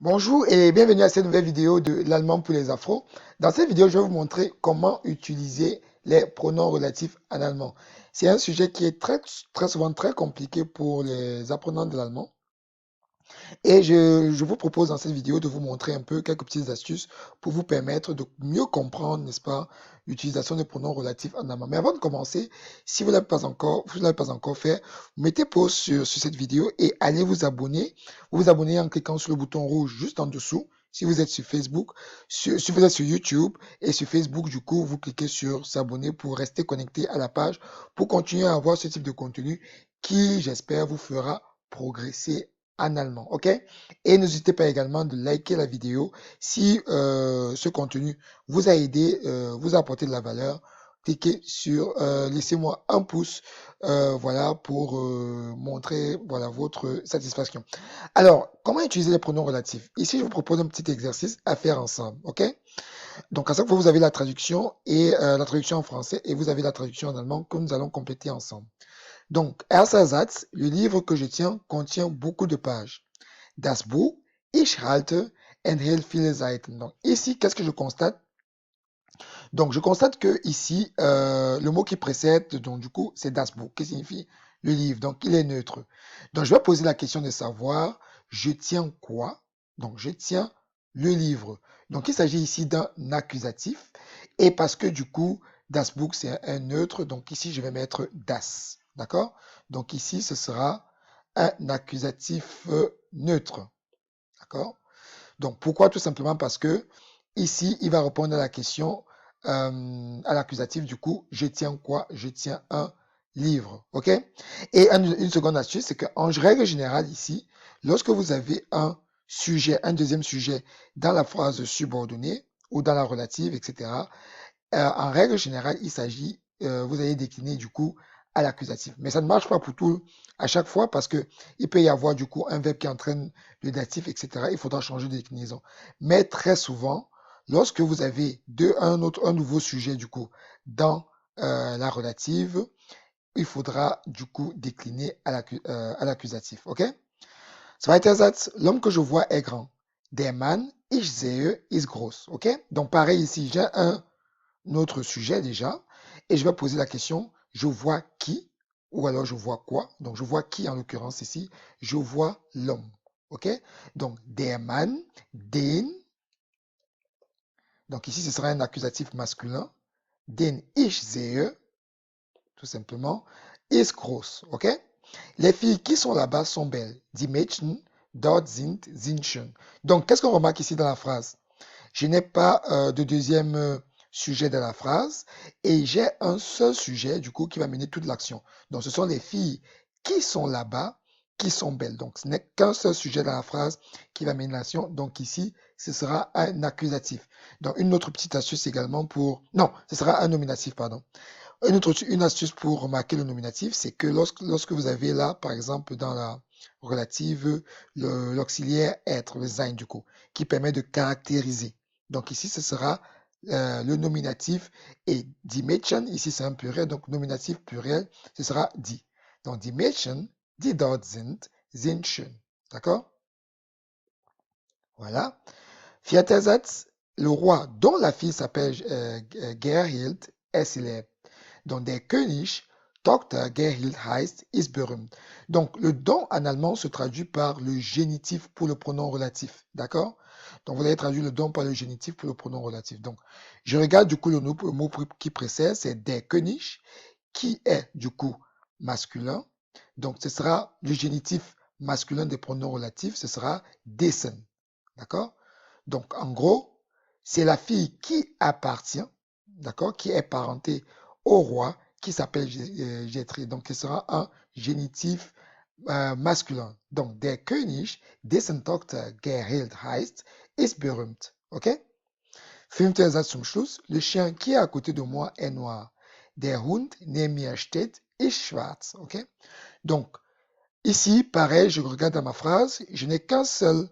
Bonjour et bienvenue à cette nouvelle vidéo de l'allemand pour les afros. Dans cette vidéo, je vais vous montrer comment utiliser les pronoms relatifs en allemand. C'est un sujet qui est très souvent très compliqué pour les apprenants de l'allemand. Et je vous propose dans cette vidéo de vous montrer un peu quelques petites astuces pour vous permettre de mieux comprendre, n'est-ce pas, l'utilisation des pronoms relatifs en allemand. Mais avant de commencer, si vous ne l'avez pas encore fait, mettez pause sur cette vidéo et allez vous abonner. Vous vous abonnez en cliquant sur le bouton rouge juste en dessous. Si vous êtes sur Facebook, si vous êtes sur YouTube et sur Facebook, du coup, vous cliquez sur s'abonner pour rester connecté à la page, pour continuer à avoir ce type de contenu qui, j'espère, vous fera progresser en allemand, ok? Et n'hésitez pas également de liker la vidéo si ce contenu vous a aidé, vous a apporté de la valeur. Cliquez sur, laissez-moi un pouce, voilà, pour montrer, voilà, votre satisfaction. Alors, comment utiliser les pronoms relatifs? Ici, je vous propose un petit exercice à faire ensemble, ok? Donc, à chaque fois, vous avez la traduction et la traduction en français et vous avez la traduction en allemand que nous allons compléter ensemble. Donc, erster Satz, le livre que je tiens contient beaucoup de pages. Das Buch, ich halte, enthält viele Seiten. Donc, ici, qu'est-ce que je constate? Donc, je constate que ici, le mot qui précède, donc, du coup, c'est das Buch, qui signifie le livre. Donc, il est neutre. Donc, je vais poser la question de savoir, je tiens quoi? Donc, je tiens le livre. Donc, il s'agit ici d'un accusatif. Et parce que, du coup, das Buch, c'est un neutre. Donc, ici, je vais mettre das. D'accord? Donc, ici, ce sera un accusatif neutre. D'accord? Donc, pourquoi? Tout simplement parce que ici, il va répondre à la question, à l'accusatif, du coup, je tiens quoi? Je tiens un livre. OK? Et une seconde astuce, c'est qu'en règle générale, ici, lorsque vous avez un sujet, un deuxième sujet dans la phrase subordonnée ou dans la relative, etc., en règle générale, il s'agit, vous allez décliner du coup à l'accusatif. Mais ça ne marche pas pour tout à chaque fois parce que il peut y avoir du coup un verbe qui entraîne le datif, etc. Il faudra changer de déclinaison. Mais très souvent, lorsque vous avez un nouveau sujet du coup dans la relative, il faudra du coup décliner à l'accusatif. OK? Zweiter Satz, l'homme que je vois est grand. Der Mann, ich sehe, ist groß. OK? Donc pareil ici, j'ai un notre sujet déjà, et je vais poser la question, je vois qui, ou alors je vois quoi. Donc je vois qui en l'occurrence ici, je vois l'homme. OK? Donc der Mann, den, donc ici ce sera un accusatif masculin, den ich sehe, tout simplement, ist groß. OK? Les filles qui sont là-bas sont belles. Die Mädchen dort sind schön. Donc qu'est-ce qu'on remarque ici dans la phrase? Je n'ai pas de deuxième sujet de la phrase et j'ai un seul sujet du coup qui va mener toute l'action. Donc ce sont les filles qui sont là-bas, qui sont belles. Donc ce n'est qu'un seul sujet dans la phrase qui va mener l'action. Donc ici, ce sera un accusatif. Donc une autre petite astuce également pour... Non, ce sera un nominatif, pardon. Une astuce pour remarquer le nominatif, c'est que lorsque vous avez là, par exemple, dans la relative, l'auxiliaire être, le sein du coup, qui permet de caractériser. Donc ici, ce sera le nominatif et die Mädchen, ici c'est un pluriel, donc nominatif pluriel, ce sera die. Donc die Mädchen, die dort sind schön. D'accord? Voilà. Vierter Satz, le roi dont la fille s'appelle Gerhild est célèbre. Donc, der König, Dr. Gerhild heißt, ist berühmt. Donc, le don en allemand se traduit par le génitif pour le pronom relatif. D'accord? Donc, vous allez traduire le don par le génitif pour le pronom relatif. Donc, je regarde du coup le mot qui précède, c'est der König, qui est du coup masculin. Donc, ce sera le génitif masculin des pronoms relatifs, ce sera dessen. D'accord? Donc, en gros, c'est la fille qui appartient, d'accord, qui est parentée au roi, qui s'appelle Gétri. Donc, ce sera un génitif masculin. Donc, der König, dessen Tochter Gerhild heißt, ist berühmt. OK? Fünfter Satz zum Schluss. Le chien qui est à côté de moi est noir. Der Hund neben mir steht, ist schwarz. OK? Donc, ici, pareil, je regarde dans ma phrase, je n'ai qu'un seul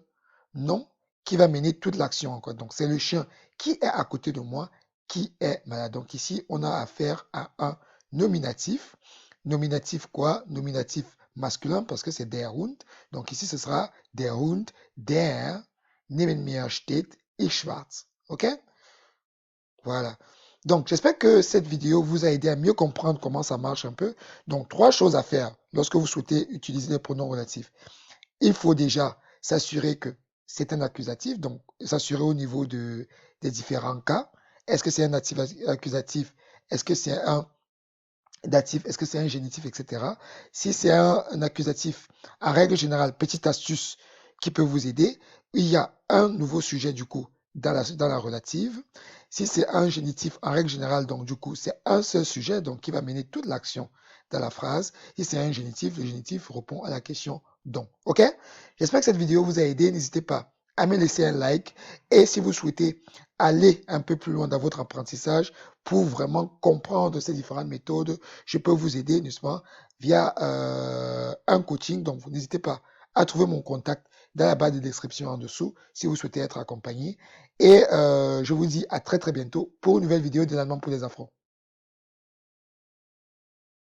nom qui va mener toute l'action encore. Donc, c'est le chien qui est à côté de moi qui est malade. Donc, ici, on a affaire à un nominatif. Nominatif quoi? Nominatif masculin parce que c'est der Hund. Donc, ici, ce sera der Hund, der neben mir steht ich schwarz. OK? Voilà. Donc, j'espère que cette vidéo vous a aidé à mieux comprendre comment ça marche un peu. Donc, 3 choses à faire lorsque vous souhaitez utiliser les pronoms relatifs. Il faut déjà s'assurer que c'est un accusatif, donc s'assurer au niveau des différents cas. Est-ce que c'est un accusatif? Est-ce que c'est un datif? Est-ce que c'est un génitif, etc. Si c'est un accusatif, en règle générale, petite astuce qui peut vous aider, il y a un nouveau sujet du coup dans la relative. Si c'est un génitif, en règle générale, donc du coup, c'est un seul sujet donc qui va mener toute l'action dans la phrase. Si c'est un génitif, le génitif répond à la question donc. OK? J'espère que cette vidéo vous a aidé. N'hésitez pas à me laisser un like. Et si vous souhaitez aller un peu plus loin dans votre apprentissage pour vraiment comprendre ces différentes méthodes, je peux vous aider, n'est-ce pas, via un coaching. Donc, vous n'hésitez pas à trouver mon contact dans la barre de description en dessous si vous souhaitez être accompagné. Et je vous dis à très très bientôt pour une nouvelle vidéo de l'allemand pour les Afro.